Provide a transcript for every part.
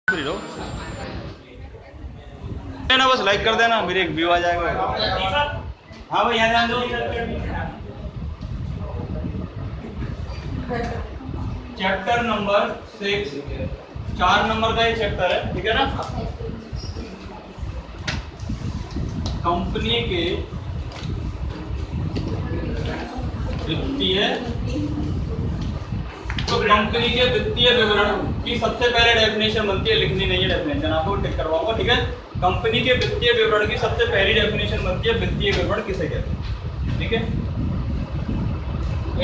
Free रहो ना, बस लाइक कर देना, मेरे एक व्यू आ जाएगा। हाँ भाई यहाँ ध्यान दो। चैप्टर नंबर 6, 4 नंबर का ये चैप्टर है, ठीक है ना। कंपनी के वित्तीय, तो कंपनी के वित्तीय विवरण की सबसे पहले डेफिनेशन बनती है, लिखनी नहीं है डेफिनेशन, आपको टिक करवाऊंगा, ठीक है। कंपनी के वित्तीय विवरण की सबसे पहली डेफिनेशन बनती है, वित्तीय विवरण किसे कहते हैं, ठीक है।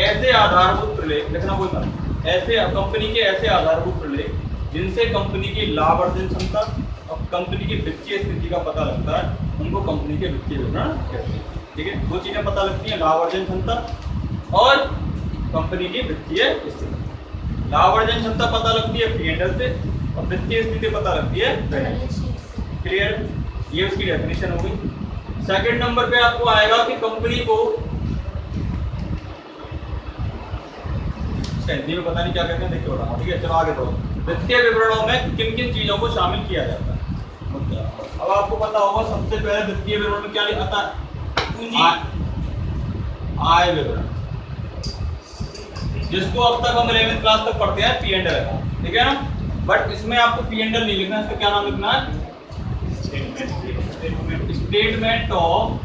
ऐसे आधारभूत प्रलेख लिखना कोई बात, ऐसे कंपनी के ऐसे आधारभूत प्रलेख जिनसे कंपनी की लाभ अर्जन क्षमता और कंपनी की वित्तीय स्थिति का पता लगता है, उनको कंपनी के वित्तीय विवरण कहते हैं, ठीक है। दो चीजें पता लगती हैं, लाभ अर्जन क्षमता और कंपनी की वित्तीय स्थिति। लाभ अर्जन क्षमता पता लगती है P&L से और वित्तीय स्थिति पता लगती है बैलेंस शीट। क्लियर, ये उसकी डेफिनेशन हो गई। सेकंड नंबर पे आपको आएगा कि कंपनी को हिंदी में पता नहीं क्या कहते हैं, देखिए बता, ठीक है। चलो आगे बढ़ो। वित्तीय विवरणों में किन किन चीजों को शामिल किया जाता है, अब आपको पता होगा। सबसे पहले वित्तीय विवरण में क्या लिखा था, आय विवरण, जिसको अब तक हम 11वीं क्लास तक पढ़ते हैं P&L अकाउंट, ठीक है ना। बट इसमें आपको P&L नहीं लिखना, इसका क्या नाम लिखना है, statement of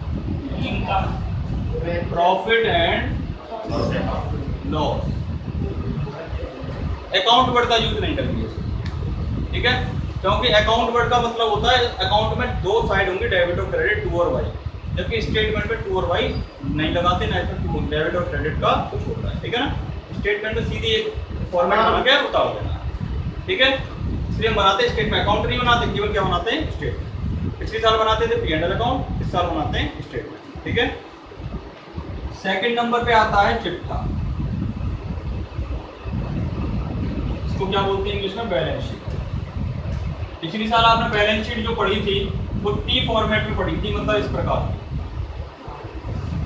profit and loss. Account word का यूज नहीं करेंगे, ठीक है, क्योंकि अकाउंट वर्ड का मतलब होता है अकाउंट में दो साइड होंगे, डेबिट और क्रेडिट, टू और वाई, जबकि स्टेटमेंट में टू और वाई नहीं लगाते, ना इसमें डेबिट और क्रेडिट का कुछ होता है, ठीक है ना। स्टेटमेंट में सीधी एक फॉर्मेट बना के बता देना, ठीक है। इसलिए हम बनाते हैं स्टेटमेंट, अकाउंट नहीं बनाते, केवल क्या बनाते हैं, स्टेटमेंट। पिछले साल बनाते थे P&L अकाउंट, इस साल बनाते हैं स्टेटमेंट, ठीक है। सेकंड नंबर पे आता है चिट्ठा, इसको क्या बोलते हैं इंग्लिश में, बैलेंस शीट। पिछली साल आपने बैलेंस शीट जो पढ़ी थी वो T फॉर्मेट में पढ़ी थी, मतलब इस प्रकार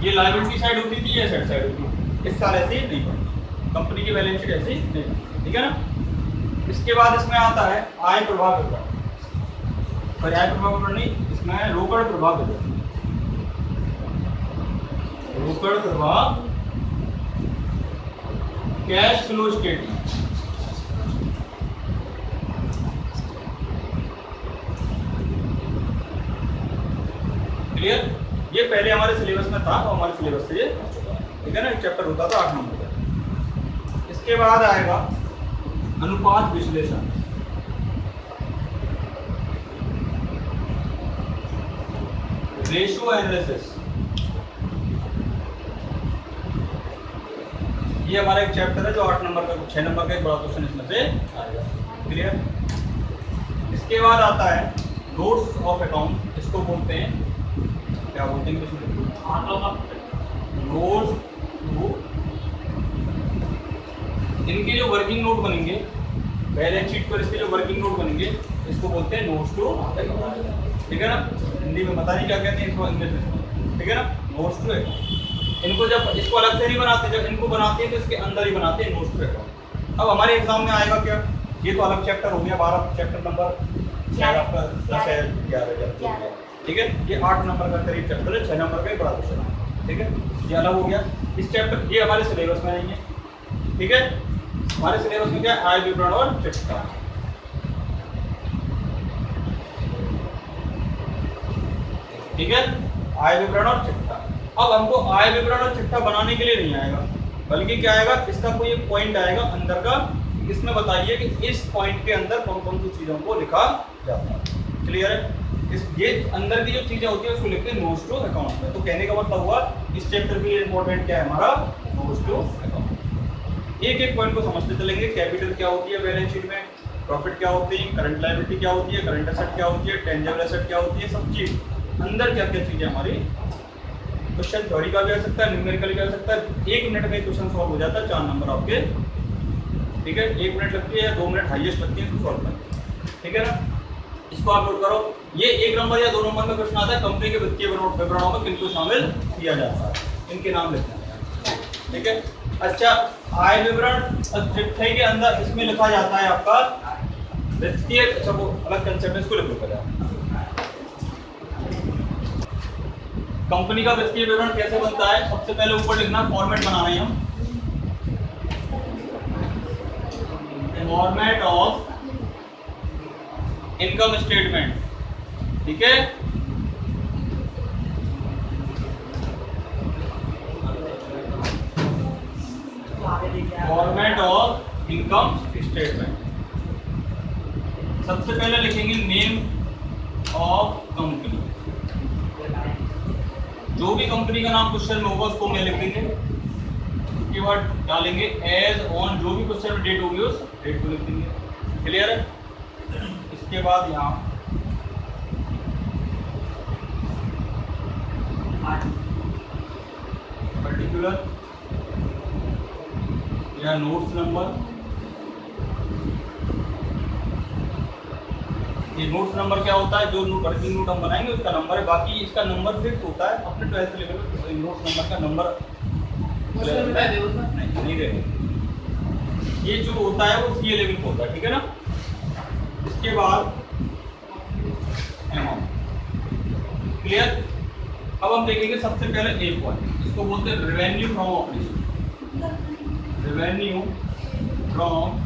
ये लायबिलिटी साइड होती थी, ये एसेट साइड होती थी। इस साल ऐसे नहीं पढ़ी, कंपनी की बैलेंस शीट ऐसी नहीं, ठीक है ना। इसके बाद इसमें आता है आय प्रभाव विवरण, पर आय प्रभाव विवरण नहीं, इसमें रोकड़ प्रभाव विवरण, रोकड़ प्रभाव, कैश फ्लो स्टेटमेंट, क्लियर। ये पहले हमारे सिलेबस में था और हमारे सिलेबस से ये ठीक है ना, एक चैप्टर होता था 8 नंबर का। इसके बाद आएगा अनुपात विश्लेषण, रेशियो एनालिसिस, ये हमारा एक चैप्टर है जो 8 नंबर का, 6 नंबर का एक बड़ा क्वेश्चन इसमें से आएगा, क्लियर। इसके बाद आता है नोट्स ऑफ अकाउंट, इसको बोलते हैं, क्या बोलते हैं नोट्स, इनके जो वर्किंग नोट बनेंगे बैलेंस शीट पर, इसके जो वर्किंग नोट बनेंगे इसको बोलते हैं नोट्स टू अकाउंट, ठीक है ना। हिंदी में पता नहीं क्या कहते हैं इसको, इंग्लिश में, ठीक है ना, नोट्स टू अकाउंट। इनको जब इसको अलग से नहीं बनाते, जब इनको बनाते हैं तो इसके अंदर ही बनाते हैं नोट्स टू अकाउंट। अब हमारे एग्जाम में आएगा क्या, ये तो अलग चैप्टर हो गया, 12 चैप्टर नंबर 11, ठीक है। ये 8 नंबर का करीब चैप्टर है, 6 नंबर का एक बड़ा क्वेश्चन है, ठीक है, ये अलग हो गया। इस चैप्टर ये हमारे सिलेबस में नहीं है, ठीक है। हमारे सिलेबस में क्या है, आय विवरण और चिट्ठा, ठीक है, आय विवरण और चिट्ठा। अब हमको आय विवरण और चिट्ठा बनाने के लिए नहीं आएगा, बल्कि क्या आएगा, इसका कोई एक पॉइंट आएगा अंदर का, इसमें बताइए कि इस पॉइंट के अंदर कौन कौन सी चीजों को लिखा जाता है, क्लियर है। ये अंदर की जो चीजें होती है उसको लिखते हैं नोट्स टू अकाउंट में। तो कहने का मतलब हुआ इस चैप्टर के लिए इंपॉर्टेंट क्या है हमारा, नोट्स टू अकाउंट। एक एक पॉइंट को समझते चलेंगे, कैपिटल क्या होती है बैलेंस शीट में, प्रॉफिट क्या होती है, करंट लायबिलिटी क्या होती है, करंट एसेट क्या होती है, टेंजिबल एसेट क्या होती है, सब चीज अंदर क्या क्या चीजें हमारी। क्वेश्चन थ्योरी का भी आ सकता है, न्यूमेरिकल भी आ सकता है, 1 मिनट में क्वेश्चन सॉल्व हो जाता है, 4 नंबर आपके, ठीक है। 1 मिनट लगती है या 2 मिनट हाईएस्ट लगती है इसको सॉल्व करने, ठीक है ना। इसको आप नोट करो, ये 1 नंबर या 2 नंबर में प्रश्न आता है, कंपनी के वित्तीय विवरणों में किनको शामिल किया जाता है, इनके नाम लिखना है, ठीक है। अच्छा, आय विवरण चिट्ठे के अंदर इसमें लिखा जाता है आपका वित्तीय, अच्छा वो अलग कंसेप्ट है, इसको लिख लो पहले। कंपनी का वित्तीय विवरण कैसे बनता है? सबसे पहले ऊपर लिखना, फॉर्मेट बनाना है हम, फॉर्मेट ऑफ इनकम स्टेटमेंट, ठीक है। फॉर्मेट ऑफ इनकम स्टेटमेंट, सबसे पहले लिखेंगे नेम ऑफ कंपनी, जो भी कंपनी का नाम क्वेश्चन में होगा उसको मैं लिख देंगे, उसके बाद डालेंगे एज ऑन, जो भी क्वेश्चन में डेट होगी उस डेट को लिख देंगे, क्लियर है। इसके बाद यहाँ पर्टिकुलर या नोट्स नंबर, ये नोट्स नंबर क्या होता है? जो वर्किंग नोट हम बनाएंगे उसका नंबर है, बाकी इसका नंबर फिक्स होता है अपने 12th लेवल पे, नोट्स नंबर का नंबर नहीं देंगे, ये जो होता है वो सीए लेवल पे होता है, ठीक है ना। इसके बाद अमाउंट, क्लियर। अब हम देखेंगे सबसे पहले एक पॉइंट, इसको बोलते हैं revenue from operation, revenue from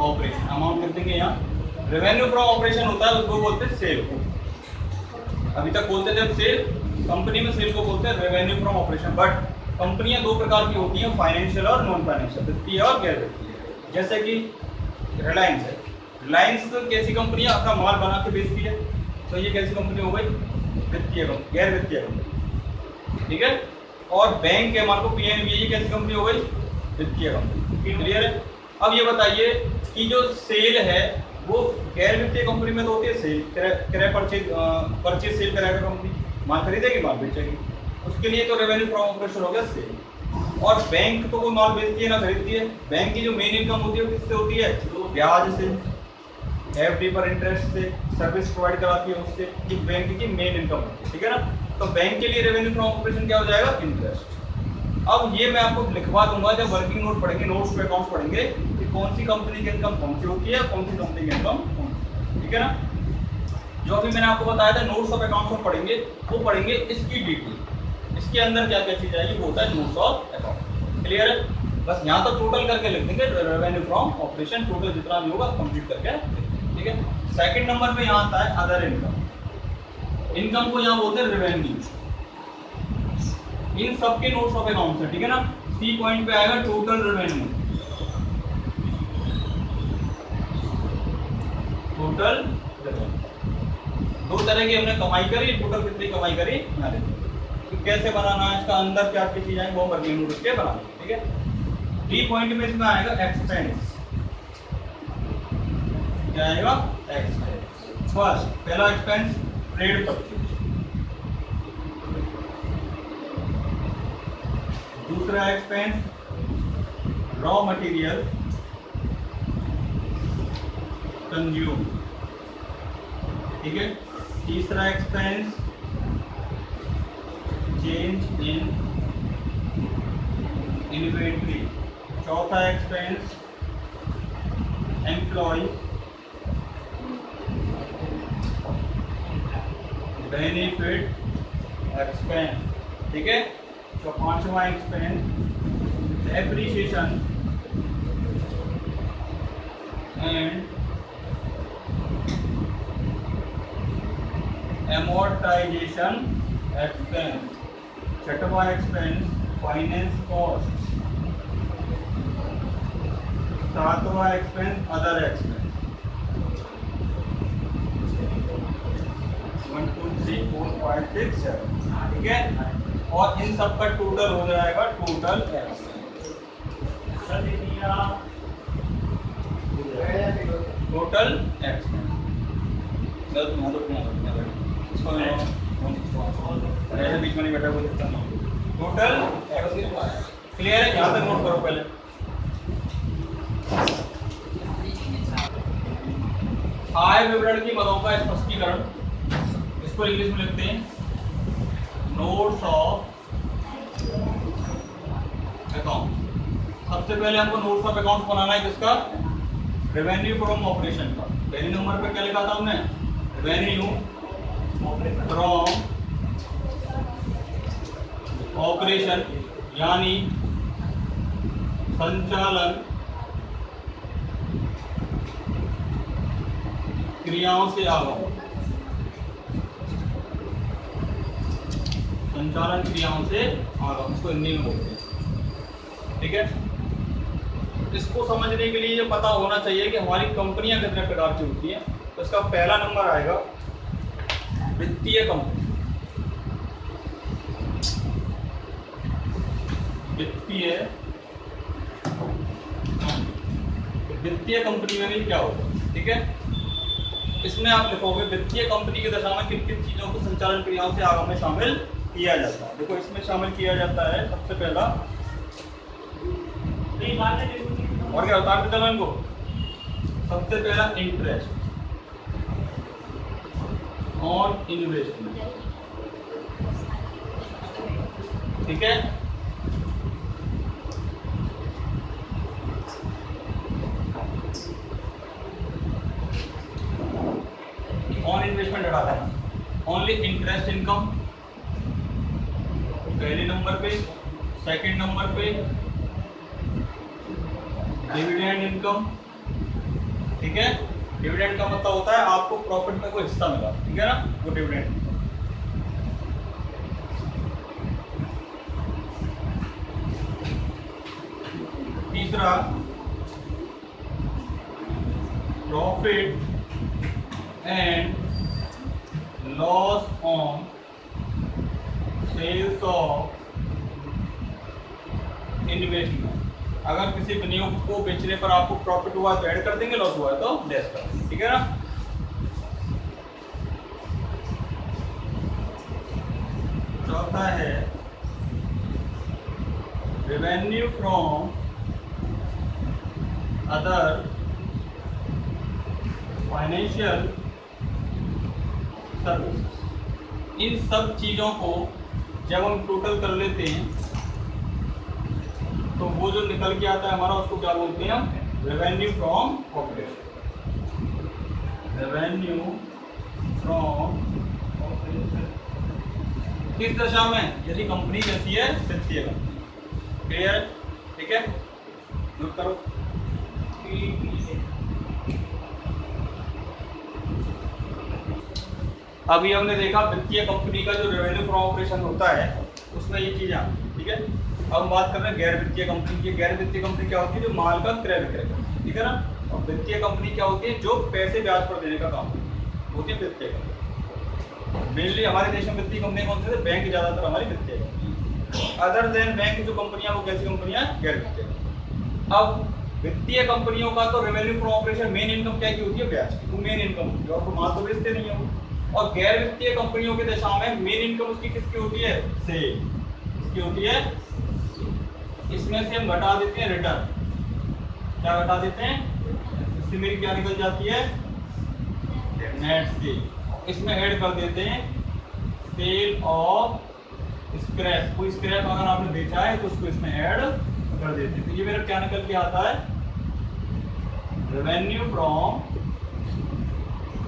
operation, amount कर देंगे यहाँ। रेवेन्यू फ्रॉम ऑपरेशन होता है उसको बोलते हैं सेल, अभी तक बोलते थे हम सेल, कंपनी में सेल को बोलते हैं रेवेन्यू फ्रॉम ऑपरेशन। बट कंपनियां दो प्रकार की होती हैं, फाइनेंशियल और नॉन फाइनेंशियल, वित्तीय और गैर वित्तीय। जैसे कि रिलायंस है, रिलायंस कैसी कंपनी है? अपना माल बना के बेचती है, तो ये कैसी कंपनी हो गई? वित्तीय कंपनी, गैर वित्तीय कंपनी, ठीक है। और बैंक है, मान लो पीएनबी, ये कैसी कंपनी हो गई? वित्तीय कंपनी, क्लियर है। अब ये बताइए कि जो सेल है वो गैर वित्तीय कंपनी में तो होती है सेल, क्रय परचेज सेल करेगा कंपनी, माल खरीदेगी माल बेचेगी, उसके लिए तो रेवेन्यू फ्रॉम ऑपरेशन हो गया सेल। और बैंक तो कोई माल बेचती है ना खरीदती है, बैंक की जो मेन इनकम होती है किससे होती है? तो ब्याज से, एफडी पर इंटरेस्ट से, सर्विस प्रोवाइड कराती है उससे, ये बैंक की मेन इनकम होती है, ठीक है ना। तो बैंक के लिए रेवेन्यू फ्रॉम ऑपरेशन क्या हो जाएगा? इंटरेस्ट। अब ये मैं आपको लिखवा दूंगा जब वर्किंग नोट पढ़ेंगे, नोट्स पे अकाउंट्स पढ़ेंगे कि कौन सी कंपनी की इनकम कौन सी होती है, कौन सी कंपनी की इनकम कौन सी, ठीक है ना। जो अभी मैंने आपको बताया था नोट्स ऑफ अकाउंट्स में पढ़ेंगे, वो पढ़ेंगे इसकी डिटेल, इसके अंदर क्या क्या चीज आएगी वो होता है नोट्स ऑफ अकाउंट, क्लियर है। बस यहाँ तो टोटल करके लिख देंगे, रेवेन्यू फ्रॉम ऑपरेशन टोटल जितना भी होगा कंप्लीट करके, ठीक है। सेकंड नंबर पे यहाँ आता है अदर इनकम, इनकम को यहाँ बोलते हैं रेवेन्यू, इन सबके नोट्स ऑफ अकाउंट है, ठीक है ना। सी पॉइंट पे आएगा टोटल रेवेन्यू, टोटल रेवेन्यू, दो तरह की हमने कमाई करी, टोटल कितनी कमाई करी यहाँ देखो। तो कैसे बनाना है इसका, अंदर क्या क्या चीजें आएंगी वो वर्किंग नोट के बना, ठीक है। डी पॉइंट में इसमें आएगा एक्सपेंस, क्या आएगा? एक्सपेंस। फर्स्ट पहला एक्सपेंस ट्रेड परचेज, दूसरा एक्सपेंस रॉ मटेरियल कंज्यूम, ठीक है। तीसरा एक्सपेंस चेंज इन इन्वेंट्री, चौथा एक्सपेंस एम्प्लॉय बेनिफिट एक्सपेंस, ठीक है। तो पांचवा expense appreciation and amortisation expense, छठवा एक्सपेंस फाइनेंस कॉस्ट, सातवां एक्सपेंस अदर एक्सपेंस, 1 2 3 4 5 6 7, ठीक है। और इन सब का टोटल हो जाएगा टोटल एक्सपेंस, टोटल एक्सपेंस। बीच में नहीं बैठा टोटल एक्सपेंस, क्लियर है? यहाँ तक नोट करो पहले। आय विवरण की मदों का स्पष्टीकरण, इसको इंग्लिश में लिखते हैं नोट्स ऑफ अकाउंट। सबसे पहले हमको नोट्स ऑफ अकाउंट बनाना है किसका, रेवेन्यू फ्रॉम ऑपरेशन का। पहले नंबर पे क्या लिखा था हमने, रेवेन्यू फ्रॉम ऑपरेशन यानी संचालन क्रियाओं से आगम, संचालन क्रियाओं से आगम, इसको हिंदी में बोलते हैं। ठीक है, इसको समझने के लिए ये पता होना चाहिए कि हमारी कंपनियां कितने प्रकार की होती हैं। तो इसका पहला नंबर आएगा वित्तीय कंपनी। वित्तीय कंपनी में भी क्या होगा, ठीक है, इसमें आप लिखोगे वित्तीय कंपनी की दशा में किन किन चीजों को संचालन क्रियाओं से आगम में शामिल किया जाता है। देखो इसमें शामिल किया जाता है सबसे पहला, और क्या होता है चलो इनको, सबसे पहला इंटरेस्ट ऑन इन्वेस्टमेंट। ठीक है, ऑन इन्वेस्टमेंट हटाता है, ओनली इंटरेस्ट इनकम पहले नंबर पे, सेकंड नंबर पे डिविडेंड इनकम। ठीक है, डिविडेंड का मतलब होता है आपको प्रॉफिट में कोई हिस्सा मिला, ठीक है ना, वो डिविडेंड। तीसरा profit and loss on sales of investment. अगर किसी विनियोग को बेचने पर आपको प्रॉफिट हुआ तो ऐड कर देंगे, लॉस हुआ है तो लेस कर देंगे। ठीक है ना। चौथा है revenue from other financial services. इन सब चीज़ों को जब हम टोटल कर लेते हैं तो वो जो निकल के आता है हमारा, उसको क्या बोलते हैं हम, revenue from operation. Revenue from operation किस दशा में, यदि कंपनी कैसी है, वित्तीय कंपनी। क्लियर, ठीक है, नोट करो। अभी हमने देखा वित्तीय कंपनी का जो रेवेन्यू फ्रॉम ऑपरेशन होता है उसमें ये चीज़ें आती हैं। ठीक है, अब हम बात कर रहे हैं गैर वित्तीय कंपनी की। गैर वित्तीय कंपनी क्या होती है, जो माल का क्रय विक्रय करती है। ठीक है ना। और वित्तीय कंपनी क्या होती है, जो पैसे ब्याज पर देने का काम होती है वित्तीय कंपनी। मेनली हमारे देश में वित्तीय कंपनी कौन से थे, बैंक ज़्यादातर हमारी वित्तीय कंपनी। अदर देन बैंक जो कंपनियां, वो कैसी कंपनियां, गैर वित्तीय। अब वित्तीय कंपनियों का तो revenue from operation main income क्या की होती है, ब्याज की, वो मेन इनकम होती है, और वो माल तो बेचते नहीं है। और गैर वित्तीय कंपनियों की दशा में मेन इनकम उसकी किसकी होती है, सेल किसकी होती है। इसमें से हम घटा देते हैं रिटर्न, क्या घटा देते हैं, इससे मेरी क्या निकल जाती है, नेट सेल। इसमें ऐड कर देते हैं सेल ऑफ स्क्रैप। कोई स्क्रैप अगर आपने बेचा है तो उसको इसमें ऐड कर देते हैं। तो ये मेरा क्या निकल के आता है, रेवेन्यू फ्रॉम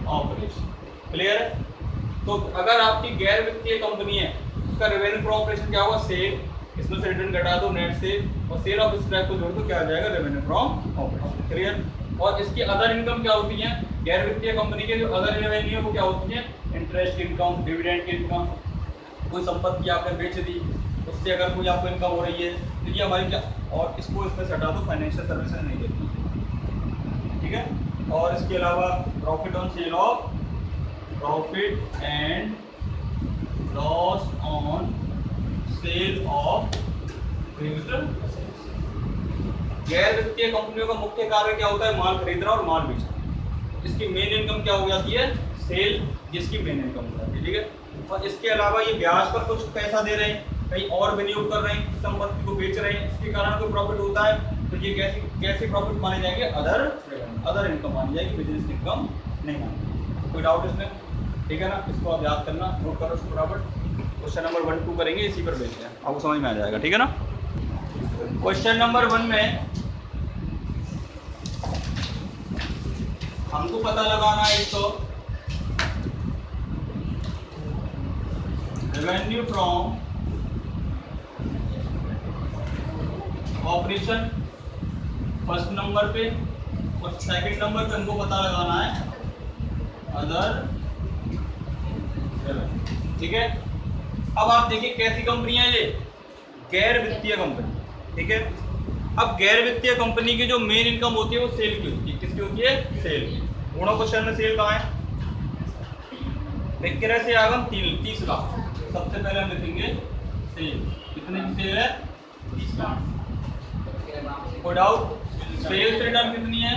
ऑपरेशन। क्लियर है। तो अगर आपकी गैर वित्तीय कंपनी है, उसका रेवेन्यू फ्रॉम ऑपरेशन क्या होगा, सेल, इसमें से रिटर्न घटा दो नेट सेल, और सेल ऑफ स्क्रैप को जोड़ दो, क्या आ जाएगा, रेवेन्यू फ्रॉम ऑपरेशन। क्लियर। और इसकी अदर इनकम क्या होती है, गैर वित्तीय कंपनी के जो अदर रेवेन्यू वो क्या होती है, इंटरेस्ट इनकम, डिविडेंड इनकम। कोई संपत्ति आपने बेच दी, उससे अगर कोई आपको इनकम हो रही है तो ये हमारी क्या, और इसको इसमें से हटा दो, फाइनेंशियल सर्विसेज नहीं देती। ठीक है। और इसके अलावा profit on sale of, profit and loss on sale of fixed assets. गैर वित्तीय कंपनियों का मुख्य कार्य क्या होता है, माल खरीदना और माल बेचना। इसकी मेन इनकम क्या हो जाती है, सेल, जिसकी मेन इनकम हो जाती है। ठीक है। और इसके अलावा ये ब्याज पर कुछ पैसा दे रहे हैं, कहीं और विनियोग कर रहे हैं, संपत्ति को बेच रहे हैं, इसके कारण कोई प्रॉफिट होता है, तो ये कैसे प्रॉफिट माने जाएंगे, अदर इनकम मानी जाएगी, बिजनेस इनकम नहीं मानी। कोई डाउट इसमें, ठीक है ना। इसको आप याद करना, नोट करो इसको बराबर। क्वेश्चन नंबर 1, 2 करेंगे, इसी पर बेचते हैं, आपको समझ में आ जाएगा। ठीक है ना। क्वेश्चन नंबर 1 में हमको पता लगाना है तो revenue from operation first number पे, और सेकंड नंबर पे हमको पता लगाना है अदर। ठीक है, अब आप देखिए कैसी कंपनी है ये, गैर वित्तीय कंपनी। ठीक है, अब गैर वित्तीय कंपनी की जो मेन इनकम होती है वो सेल की होती है। किसकी होती है? सेल की। गुणों क्वेश्चन में सेल कहाँ है? विक्रय से आगम 30 लाख। सबसे पहले हम लिखेंगे सेल। कितने की सेल है? 30 लाख। कोई डाउट? सेल्स रिटर्न कितनी है?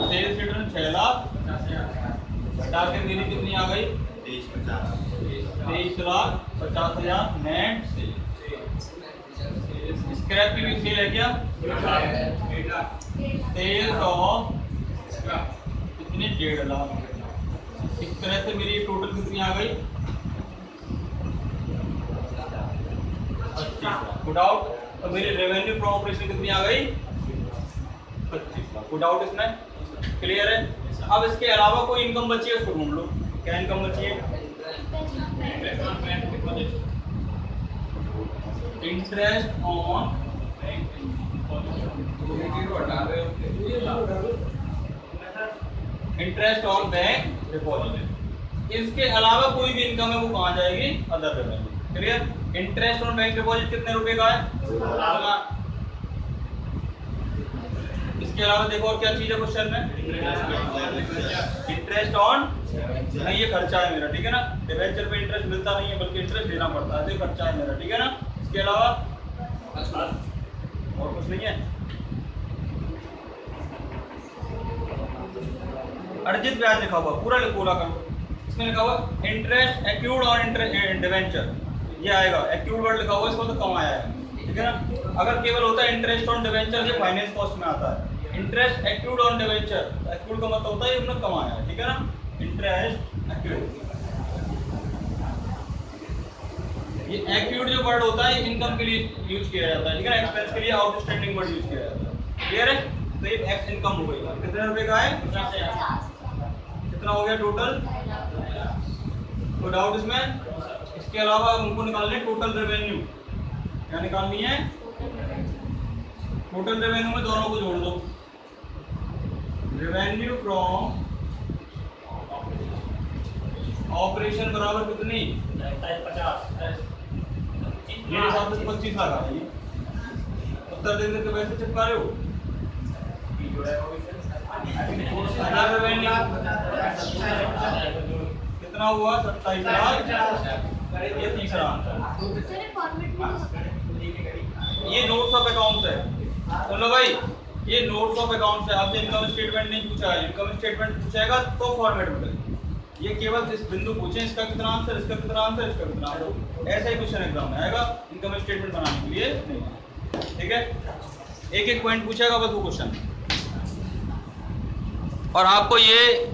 Sales return 6 lakh. घटा के मेरी कितनी आ गई? 23 लाख 50,000 नेट सेल। स्क्रैप की भी सेल है क्या? सेल्स ऑफ कितनी? 1.5 लाख। इस तरह से मेरी टोटल कितनी आ गई? 25 लाख। Good out. तो मेरी रेवेन्यू फ्रॉम ऑपरेशन कितनी आ गई? 25 लाख। Good out. इसमें क्लियर है? अब इसके अलावा कोई इनकम बची है उसको ढूंढ लो। क्या इनकम बची है? Interest on bank deposit. इसके अलावा कोई भी इनकम है वो कहाँ जाएगी? Other revenue. Clear? Interest on bank deposit कितने रुपए का है? 2 लाख। इसके अलावा देखो और क्या चीज है क्वेश्चन में? इंटरेस्ट ऑन, नहीं ये खर्चा है मेरा। ठीक है ना, डिबेंचर पे इंटरेस्ट मिलता नहीं है बल्कि इंटरेस्ट देना पड़ता है, तो ये खर्चा है मेरा। ठीक है ना, इसके अलावा और कुछ नहीं है। अर्जित ब्याज लिखा हुआ पूरा पूरा करो। इसमें लिखा हुआ इंटरेस्ट एक्यूड ऑन डिबेंचर, ये आएगा। एक्यूड वर्ड लिखा हुआ, इसको तो कमाया है। ठीक है ना, अगर केवल होता है इंटरेस्ट ऑन डिबेंचर, ये फाइनेंस कॉस्ट में आता है। Interest accrued on debenture, accrued का मतलब होता है हमने कमाया है। ठीक है ना, इंटरेस्ट एक्यूड। ये एक्यूड जो वर्ड होता है इनकम के लिए यूज किया जाता है। ठीक है ना, एक्सपेंस के लिए आउटस्टैंडिंग वर्ड यूज किया जाता है। क्लियर है? तो ये एक्स इनकम हो गई। कितने रुपए का है? 50,000। कितना हो गया टोटल? कोई डाउट इसमें? इसके अलावा हमको निकालनी है टोटल रेवेन्यू। क्या निकालनी है? टोटल रेवेन्यू में दोनों को जोड़ दो। रेवेन्यू फ्रॉम ऑपरेशन बराबर कितनी? 50। मेरे हिसाब से 25 लाख आ रही है। उत्तर देने के वैसे चिपका रहे हो। रेवेन्यू कितना हुआ? 27 लाख। ये तीसरा आंसर। ये नोट्स ऑफ अकाउंट है। सुन लो भाई, ये नोट्स ऑफ अकाउंट है। आपसे इनकम स्टेटमेंट नहीं पूछा है। इनकम स्टेटमेंट पूछेगा तो फॉर्मेट में ये केवल इस बिंदु पूछे, इसका कितना आंसर, इसका कितना आंसर, इसका कितना आंसर, ऐसा ही क्वेश्चन एग्जाम में आएगा। इनकम स्टेटमेंट बनाने के लिए नहीं। ठीक है, एक एक पॉइंट पूछेगा बस वो क्वेश्चन। और आपको ये